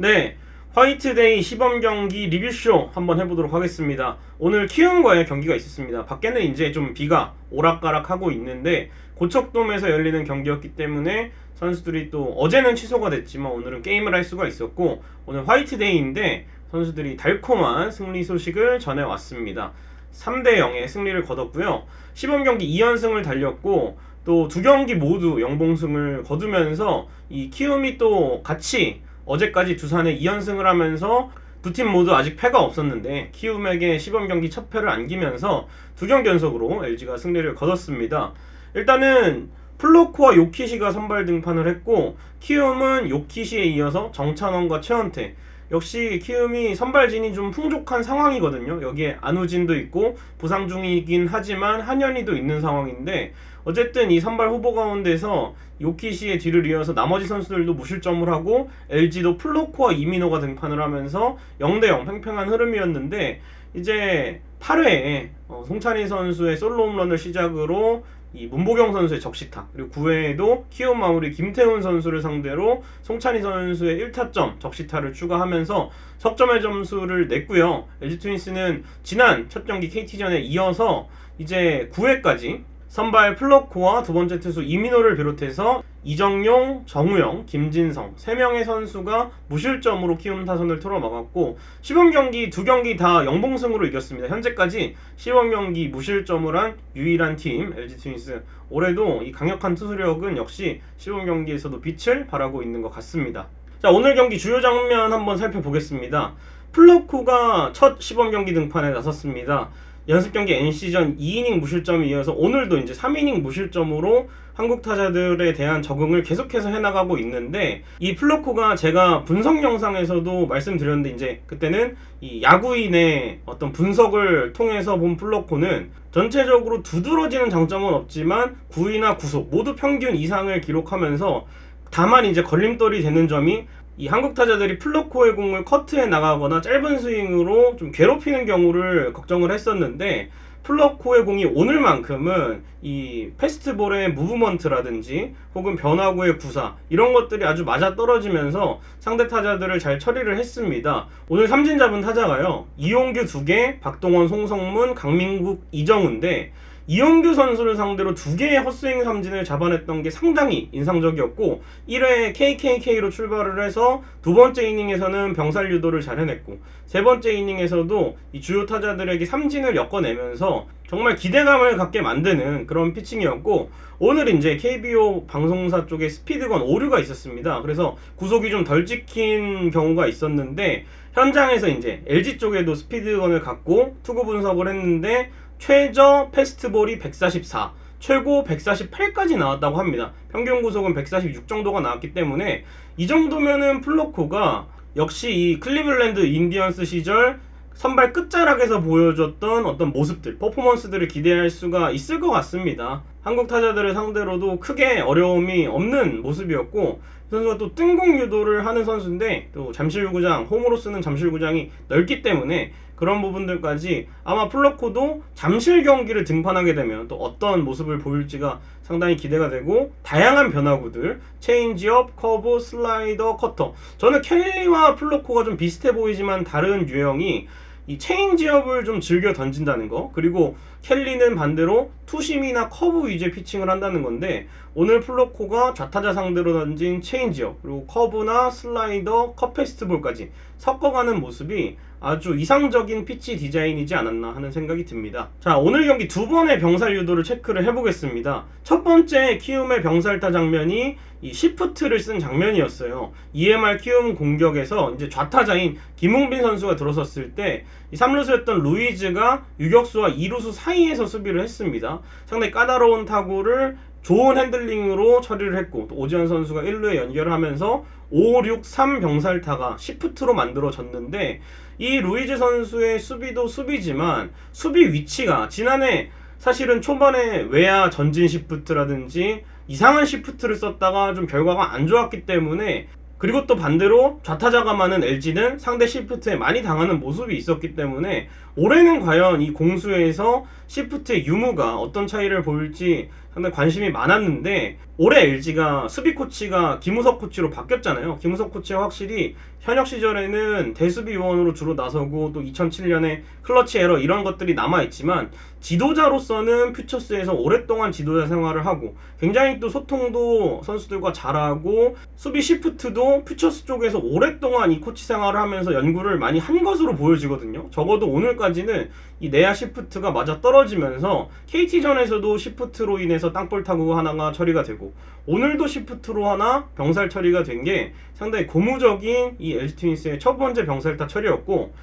네, 화이트데이 시범 경기 리뷰쇼 한번 해보도록 하겠습니다. 오늘 키움과의 경기가 있었습니다. 밖에는 이제 좀 비가 오락가락하고 있는데 고척돔에서 열리는 경기였기 때문에 선수들이 또 어제는 취소가 됐지만 오늘은 게임을 할 수가 있었고, 오늘 화이트데이인데 선수들이 달콤한 승리 소식을 전해왔습니다. 3대0의 승리를 거뒀고요. 시범 경기 2연승을 달렸고 또 두 경기 모두 영봉승을 거두면서 이 키움이 또 같이 어제까지 두산에 2연승을 하면서 두 팀 모두 아직 패가 없었는데 키움에게 시범 경기 첫 패를 안기면서 두 경기 연속으로 LG가 승리를 거뒀습니다. 일단은 플로코와 요키시가 선발 등판을 했고, 키움은 요키시에 이어서 정찬원과 최원태, 역시 키움이 선발진이 좀 풍족한 상황이거든요. 여기에 안우진도 있고 부상 중이긴 하지만 한현희도 있는 상황인데, 어쨌든 이 선발 후보 가운데서 요키시의 뒤를 이어서 나머지 선수들도 무실점을 하고 LG도 플로코와 이민호가 등판을 하면서 0대0 팽팽한 흐름이었는데, 이제 8회에 송찬희 선수의 솔로 홈런을 시작으로 이 문보경 선수의 적시타, 그리고 9회에도 키움 마무리 김태훈 선수를 상대로 송찬희 선수의 1타점 적시타를 추가하면서 석점의 점수를 냈고요. LG 트윈스는 지난 첫 경기 KT전에 이어서 이제 9회까지 선발 플로코와 두 번째 투수 이민호를 비롯해서 이정용, 정우영, 김진성 3명의 선수가 무실점으로 키움 타선을 틀어막았고, 시범 경기 두 경기 다 영봉승으로 이겼습니다. 현재까지 시범 경기 무실점을 한 유일한 팀 LG 트윈스. 올해도 이 강력한 투수력은 역시 시범 경기에서도 빛을 발하고 있는 것 같습니다. 자, 오늘 경기 주요 장면 한번 살펴보겠습니다. 플로코가 첫 시범 경기 등판에 나섰습니다. 연습 경기 NC전 2이닝 무실점에 이어서 오늘도 이제 3이닝 무실점으로 한국 타자들에 대한 적응을 계속해서 해나가고 있는데, 이 플로코가 제가 분석 영상에서도 말씀드렸는데, 이제 그때는 이 야구인의 어떤 분석을 통해서 본 플로코는 전체적으로 두드러지는 장점은 없지만 구위나 구속 모두 평균 이상을 기록하면서, 다만 이제 걸림돌이 되는 점이 이 한국 타자들이 플로코의 공을 커트해 나가거나 짧은 스윙으로 좀 괴롭히는 경우를 걱정을 했었는데, 플로코의 공이 오늘만큼은 이 패스트볼의 무브먼트라든지 혹은 변화구의 구사, 이런 것들이 아주 맞아 떨어지면서 상대 타자들을 잘 처리를 했습니다. 오늘 삼진 잡은 타자가요, 이용규 2개, 박동원, 송성문, 강민국, 이정우인데, 이용규 선수를 상대로 2개의 헛스윙 삼진을 잡아냈던 게 상당히 인상적이었고, 1회 KKK로 출발을 해서 두 번째 이닝에서는 병살 유도를 잘 해냈고, 세 번째 이닝에서도 이 주요 타자들에게 삼진을 엮어내면서 정말 기대감을 갖게 만드는 그런 피칭이었고, 오늘 이제 KBO 방송사 쪽에 스피드건 오류가 있었습니다. 그래서 구속이 좀 덜 찍힌 경우가 있었는데, 현장에서 이제 LG 쪽에도 스피드건을 갖고 투구 분석을 했는데 최저 패스트볼이 144, 최고 148까지 나왔다고 합니다. 평균 구속은 146 정도가 나왔기 때문에 이 정도면은 플로코가 역시 이 클리블랜드 인디언스 시절 선발 끝자락에서 보여줬던 어떤 모습들, 퍼포먼스들을 기대할 수가 있을 것 같습니다. 한국 타자들을 상대로도 크게 어려움이 없는 모습이었고, 선수가 또 뜬공 유도를 하는 선수인데 또 잠실구장, 홈으로 쓰는 잠실구장이 넓기 때문에 그런 부분들까지 아마 플로코도 잠실 경기를 등판하게 되면 또 어떤 모습을 보일지가 상당히 기대가 되고, 다양한 변화구들, 체인지업, 커브, 슬라이더, 커터, 저는 켈리와 플로코가 좀 비슷해 보이지만 다른 유형이 이 체인지업을 좀 즐겨 던진다는 거, 그리고 켈리는 반대로 투심이나 커브 위주의 피칭을 한다는 건데, 오늘 플로코가 좌타자 상대로 던진 체인지업, 그리고 커브나 슬라이더, 컵페스트볼까지 섞어가는 모습이 아주 이상적인 피치 디자인이지 않았나 하는 생각이 듭니다. 자, 오늘 경기 두 번의 병살 유도를 체크를 해보겠습니다. 첫 번째 키움의 병살타 장면이 이 시프트를 쓴 장면이었어요. EMR 키움 공격에서 이제 좌타자인 김웅빈 선수가 들어섰을 때 이 3루수였던 루이즈가 유격수와 2루수 사이에서 수비를 했습니다. 상당히 까다로운 타구를 좋은 핸들링으로 처리를 했고, 또 오지환 선수가 1루에 연결을 하면서 5, 6, 3 병살타가 시프트로 만들어졌는데, 이 루이즈 선수의 수비도 수비지만 수비 위치가 지난해 사실은 초반에 외야 전진 시프트라든지 이상한 시프트를 썼다가 좀 결과가 안 좋았기 때문에, 그리고 또 반대로 좌타자가 많은 LG는 상대 시프트에 많이 당하는 모습이 있었기 때문에 올해는 과연 이 공수에서 시프트의 유무가 어떤 차이를 보일지 상당히 관심이 많았는데 올해 LG가 수비 코치가 김우석 코치로 바뀌었잖아요. 김우석 코치가 확실히 현역 시절에는 대수비 요원으로 주로 나서고 또 2007년에 클러치 에러 이런 것들이 남아있지만 지도자로서는 퓨처스에서 오랫동안 지도자 생활을 하고 굉장히 또 소통도 선수들과 잘하고 수비 시프트도 퓨처스 쪽에서 오랫동안 이 코치 생활을 하면서 연구를 많이 한 것으로 보여지거든요. 적어도 오늘까지는 이 내야 시프트가 맞아 떨어지면서 KT전에서도 시프트로 인해서 땅볼 타구 하나가 처리가 되고 오늘도 시프트로 하나 병살 처리가 된 게 상당히 고무적인 이 LG 트윈스의 첫 번째 병살타 처리였고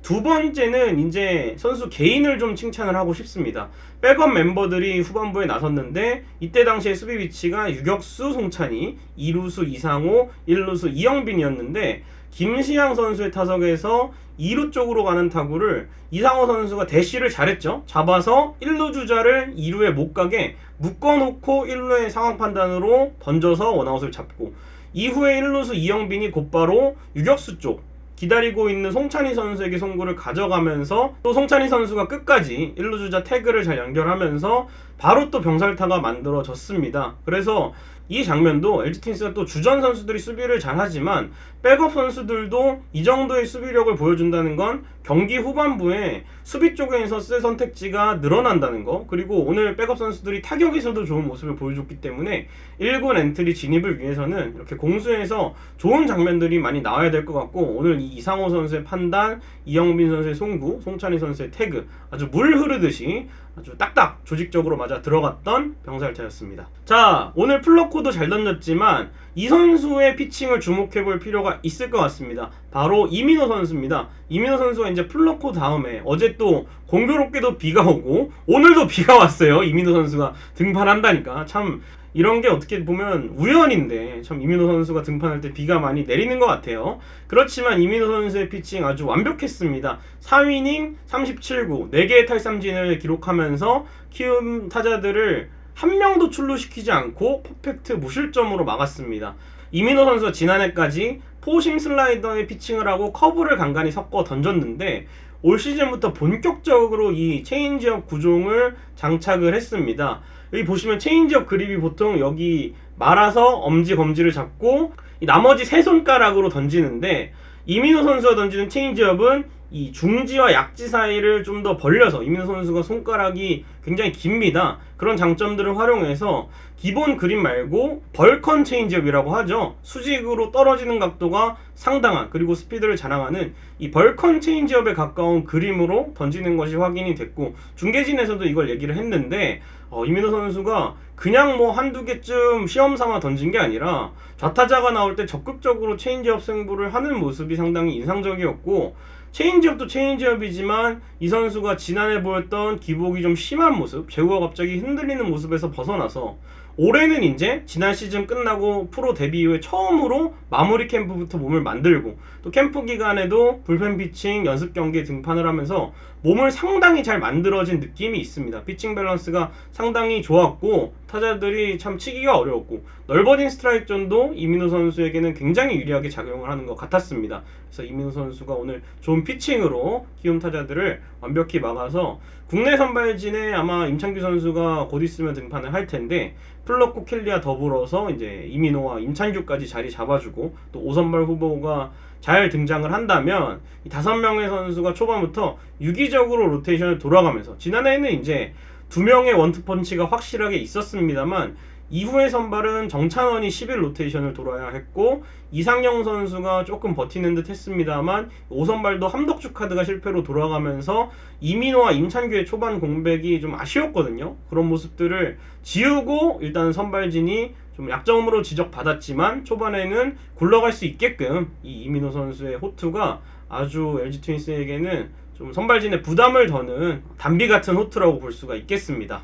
두 번째는 이제 선수 개인을 좀 칭찬을 하고 싶습니다. 백업 멤버들이 후반부에 나섰는데 이때 당시에 수비 위치가 유격수 송찬희, 2루수 이상호, 1루수 이영빈이었는데 김시향 선수의 타석에서 2루 쪽으로 가는 타구를 이상호 선수가 대시를 잘했죠. 잡아서 1루 주자를 2루에 못 가게 묶어놓고 1루의 상황 판단으로 던져서 원아웃을 잡고 이후에 1루수 이영빈이 곧바로 유격수 쪽 기다리고 있는 송찬희 선수에게 송구를 가져가면서 또 송찬희 선수가 끝까지 1루 주자 태그를 잘 연결하면서 바로 또 병살타가 만들어졌습니다. 그래서 이 장면도 LG 트윈스가 또 주전 선수들이 수비를 잘하지만 백업 선수들도 이 정도의 수비력을 보여준다는 건 경기 후반부에 수비 쪽에서 쓸 선택지가 늘어난다는 거, 그리고 오늘 백업 선수들이 타격에서도 좋은 모습을 보여줬기 때문에 1군 엔트리 진입을 위해서는 이렇게 공수에서 좋은 장면들이 많이 나와야 될 것 같고 오늘 이 이상호 선수의 판단, 이영빈 선수의 송구, 송찬희 선수의 태그 아주 물 흐르듯이 아주 딱딱 조직적으로 맞아 들어갔던 병살타였습니다. 자, 오늘 플러코도 잘 던졌지만 이 선수의 피칭을 주목해볼 필요가 있을 것 같습니다. 바로 이민호 선수입니다. 이민호 선수가 이제 플러코 다음에 어제 또 공교롭게도 비가 오고 오늘도 비가 왔어요. 이민호 선수가 등판한다니까 참 이런 게 어떻게 보면 우연인데 참 이민호 선수가 등판할 때 비가 많이 내리는 것 같아요. 그렇지만 이민호 선수의 피칭 아주 완벽했습니다. 4이닝 37구 4개의 탈삼진을 기록하면서 키움 타자들을 한 명도 출루시키지 않고 퍼펙트 무실점으로 막았습니다. 이민호 선수가 지난해까지 포심 슬라이더의 피칭을 하고 커브를 간간히 섞어 던졌는데 올 시즌부터 본격적으로 이 체인지업 구종을 장착을 했습니다. 여기 보시면 체인지업 그립이 보통 여기 말아서 엄지 검지를 잡고 나머지 세 손가락으로 던지는데 이민호 선수가 던지는 체인지업은 이 중지와 약지 사이를 좀 더 벌려서 이민호 선수가 손가락이 굉장히 깁니다. 그런 장점들을 활용해서 기본 그립 말고 벌컨 체인지업이라고 하죠. 수직으로 떨어지는 각도가 상당한 그리고 스피드를 자랑하는 이 벌컨 체인지업에 가까운 그림으로 던지는 것이 확인이 됐고 중계진에서도 이걸 얘기를 했는데 이민호 선수가 그냥 뭐 한두 개쯤 시험 삼아 던진 게 아니라 좌타자가 나올 때 적극적으로 체인지업 승부를 하는 모습이 상당히 인상적이었고 체인지업도 체인지업이지만 이 선수가 지난해 보였던 기복이 좀 심한 모습, 제구가 갑자기 흔들리는 모습에서 벗어나서 올해는 이제 지난 시즌 끝나고 프로 데뷔 이후에 처음으로 마무리 캠프부터 몸을 만들고 또 캠프 기간에도 불펜 피칭 연습 경기에 등판을 하면서 몸을 상당히 잘 만들어진 느낌이 있습니다. 피칭 밸런스가 상당히 좋았고 타자들이 참 치기가 어려웠고 넓어진 스트라이크 존도 이민호 선수에게는 굉장히 유리하게 작용을 하는 것 같았습니다. 그래서 이민호 선수가 오늘 좋은 피칭으로 키움 타자들을 완벽히 막아서 국내 선발진에 아마 임창규 선수가 곧 있으면 등판을 할 텐데 플러코 켈리와 더불어서 이제 이민호와 임창규까지 자리 잡아주고 또 5선발 후보가 잘 등장을 한다면 이 5명의 선수가 초반부터 유기적으로 로테이션을 돌아가면서 지난해에는 이제 2명의 원투펀치가 확실하게 있었습니다만 이후의 선발은 정찬원이 10일 로테이션을 돌아야 했고 이상영 선수가 조금 버티는 듯 했습니다만 5선발도 함덕주 카드가 실패로 돌아가면서 이민호와 임찬규의 초반 공백이 좀 아쉬웠거든요. 그런 모습들을 지우고 일단 선발진이 좀 약점으로 지적받았지만 초반에는 굴러갈 수 있게끔 이 이민호 선수의 호투가 아주 LG 트윈스에게는 좀 선발진의 부담을 더는 단비 같은 호투라고 볼 수가 있겠습니다.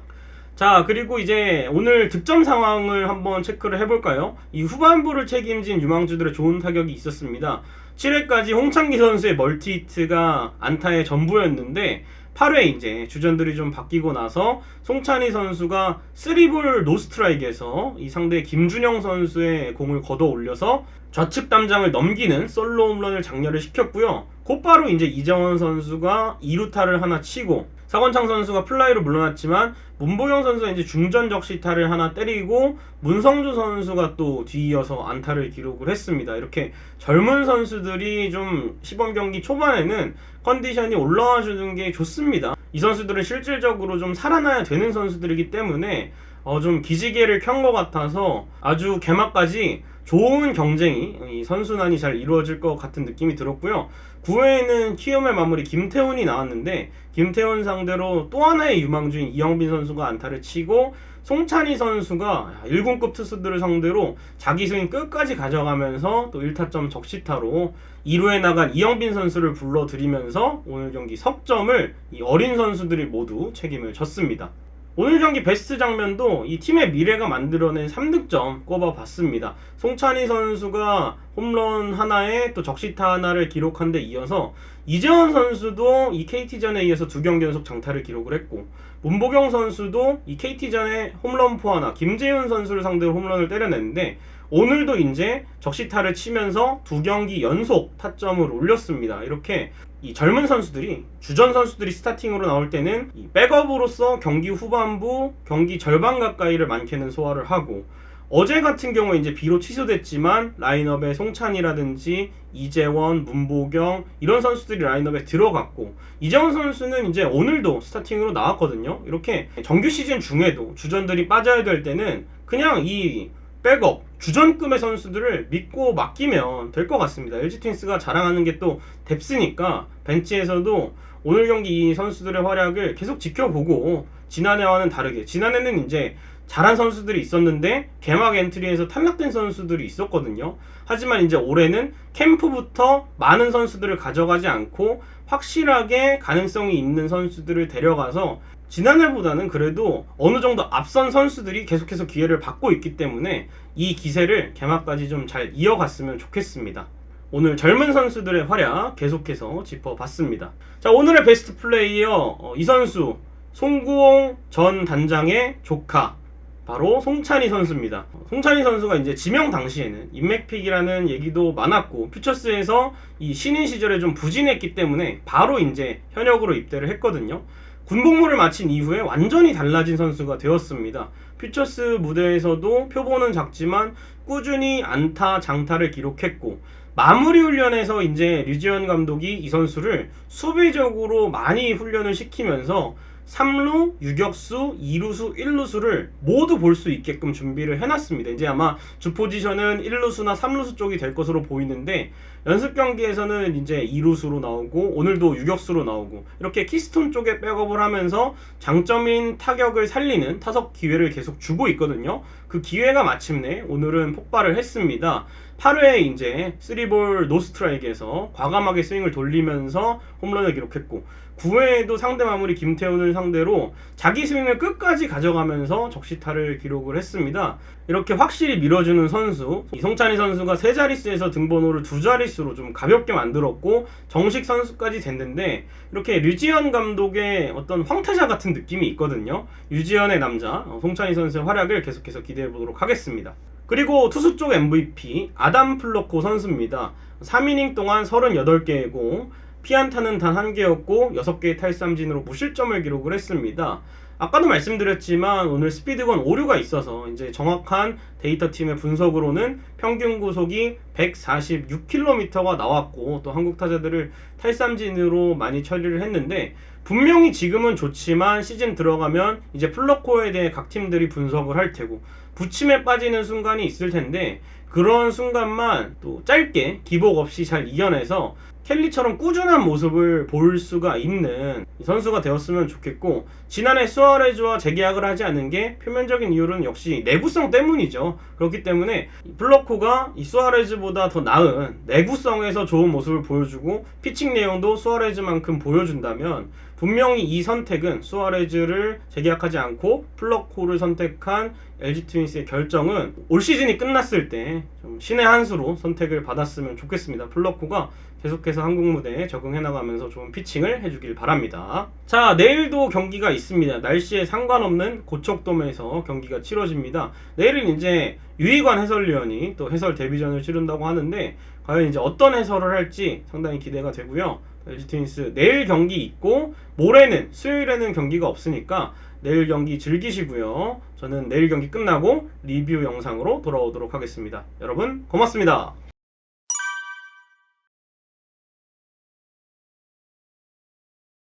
자, 그리고 이제 오늘 득점 상황을 한번 체크를 해볼까요? 이 후반부를 책임진 유망주들의 좋은 타격이 있었습니다. 7회까지 홍창기 선수의 멀티히트가 안타의 전부였는데 8회 이제 주전들이 좀 바뀌고 나서 송찬희 선수가 3볼 노스트라이크에서 이 상대 김준영 선수의 공을 걷어 올려서 좌측 담장을 넘기는 솔로 홈런을 장렬을 시켰고요. 곧바로 이제 이정원 선수가 2루타를 하나 치고 사건창 선수가 플라이로 물러났지만 문보경 선수가 이제 중전 적시타를 하나 때리고 문성주 선수가 또 뒤이어서 안타를 기록을 했습니다. 이렇게 젊은 선수들이 좀 시범 경기 초반에는 컨디션이 올라와 주는 게 좋습니다. 이 선수들은 실질적으로 좀 살아나야 되는 선수들이기 때문에 좀 기지개를 켠 것 같아서 아주 개막까지 좋은 경쟁이, 이 선순환이 잘 이루어질 것 같은 느낌이 들었고요. 9회에는 키움의 마무리 김태훈이 나왔는데 김태훈 상대로 또 하나의 유망주인 이영빈 선수가 안타를 치고 송찬희 선수가 1군급 투수들을 상대로 자기 스윙 끝까지 가져가면서 또 1타점 적시타로 2루에 나간 이영빈 선수를 불러들이면서 오늘 경기 석점을 이 어린 선수들이 모두 책임을 졌습니다. 오늘 경기 베스트 장면도 이 팀의 미래가 만들어낸 3득점 꼽아봤습니다. 송찬희 선수가 홈런 하나에 또 적시타 하나를 기록한 데 이어서 이재원 선수도 이 KT전에 이어서 2경기 연속 장타를 기록을 했고 문보경 선수도 이 KT전에 홈런포 하나, 김재훈 선수를 상대로 홈런을 때려냈는데 오늘도 이제 적시타를 치면서 2경기 연속 타점을 올렸습니다. 이렇게 이 젊은 선수들이, 주전 선수들이 스타팅으로 나올 때는 이 백업으로서 경기 후반부, 경기 절반 가까이를 많게는 소화를 하고 어제 같은 경우에 이제 비로 취소됐지만 라인업에 송찬이라든지 이재원, 문보경 이런 선수들이 라인업에 들어갔고 이재원 선수는 이제 오늘도 스타팅으로 나왔거든요. 이렇게 정규 시즌 중에도 주전들이 빠져야 될 때는 그냥 이 백업, 주전급의 선수들을 믿고 맡기면 될 것 같습니다. LG 트윈스가 자랑하는 게 또 뎁스니까 벤치에서도 오늘 경기 이 선수들의 활약을 계속 지켜보고 지난해와는 다르게, 지난해는 이제 잘한 선수들이 있었는데 개막 엔트리에서 탈락된 선수들이 있었거든요. 하지만 이제 올해는 캠프부터 많은 선수들을 가져가지 않고 확실하게 가능성이 있는 선수들을 데려가서 지난해보다는 그래도 어느 정도 앞선 선수들이 계속해서 기회를 받고 있기 때문에 이 기세를 개막까지 좀 잘 이어갔으면 좋겠습니다. 오늘 젊은 선수들의 활약 계속해서 짚어봤습니다. 자, 오늘의 베스트 플레이어 이 선수 송구홍 전 단장의 조카 바로 송찬희 선수입니다. 송찬희 선수가 이제 지명 당시에는 인맥픽이라는 얘기도 많았고 퓨처스에서 이 신인 시절에 좀 부진했기 때문에 바로 이제 현역으로 입대를 했거든요. 군복무를 마친 이후에 완전히 달라진 선수가 되었습니다. 퓨처스 무대에서도 표본은 작지만 꾸준히 안타, 장타를 기록했고 마무리 훈련에서 이제 류지현 감독이 이 선수를 수비적으로 많이 훈련을 시키면서 3루, 유격수, 2루수, 1루수를 모두 볼 수 있게끔 준비를 해놨습니다. 이제 아마 주 포지션은 1루수나 3루수 쪽이 될 것으로 보이는데 연습 경기에서는 이제 2루수로 나오고 오늘도 유격수로 나오고 이렇게 키스톤 쪽에 백업을 하면서 장점인 타격을 살리는 타석 기회를 계속 주고 있거든요. 그 기회가 마침내 오늘은 폭발을 했습니다. 8회에 이제 3볼 노스트라이크에서 과감하게 스윙을 돌리면서 홈런을 기록했고 9회에도 상대 마무리 김태훈을 상대로 자기 스윙을 끝까지 가져가면서 적시타를 기록을 했습니다. 이렇게 확실히 밀어주는 선수, 이송찬희 선수가 3자릿수에서 등번호를 2자릿수로 좀 가볍게 만들었고 정식 선수까지 됐는데 이렇게 류지현 감독의 어떤 황태자 같은 느낌이 있거든요. 유지현의 남자 송찬희 선수의 활약을 계속해서 기대해보도록 하겠습니다. 그리고 투수 쪽 MVP 아담 플로코 선수입니다. 3이닝 동안 38개의 공, 피안타는 단 1개였고 6개의 탈삼진으로 무실점을 기록을 했습니다. 아까도 말씀드렸지만 오늘 스피드건 오류가 있어서 이제 정확한 데이터팀의 분석으로는 평균 구속이 146km가 나왔고 또 한국 타자들을 탈삼진으로 많이 처리를 했는데 분명히 지금은 좋지만 시즌 들어가면 이제 플러코에 대해 각 팀들이 분석을 할 테고 부침에 빠지는 순간이 있을 텐데 그런 순간만 또 짧게 기복 없이 잘 이겨내서 켈리처럼 꾸준한 모습을 볼 수가 있는 선수가 되었으면 좋겠고 지난해 수아레즈와 재계약을 하지 않은 게 표면적인 이유는 역시 내구성 때문이죠. 그렇기 때문에 플러코가 이 수아레즈보다 더 나은 내구성에서 좋은 모습을 보여주고 피칭 내용도 수아레즈만큼 보여준다면 분명히 이 선택은 수아레즈를 재계약하지 않고 플러코를 선택한 LG 트윈스의 결정은 올 시즌이 끝났을 때 좀 신의 한 수로 선택을 받았으면 좋겠습니다. 플러코가 계속해서 한국 무대에 적응해 나가면서 좋은 피칭을 해주길 바랍니다. 자, 내일도 경기가 있습니다. 날씨에 상관없는 고척돔에서 경기가 치러집니다. 내일은 이제 유희관 해설위원이 또 해설 데뷔전을 치른다고 하는데 과연 이제 어떤 해설을 할지 상당히 기대가 되고요. LG 트윈스 내일 경기 있고 모레는 수요일에는 경기가 없으니까 내일 경기 즐기시고요. 저는 내일 경기 끝나고 리뷰 영상으로 돌아오도록 하겠습니다. 여러분 고맙습니다.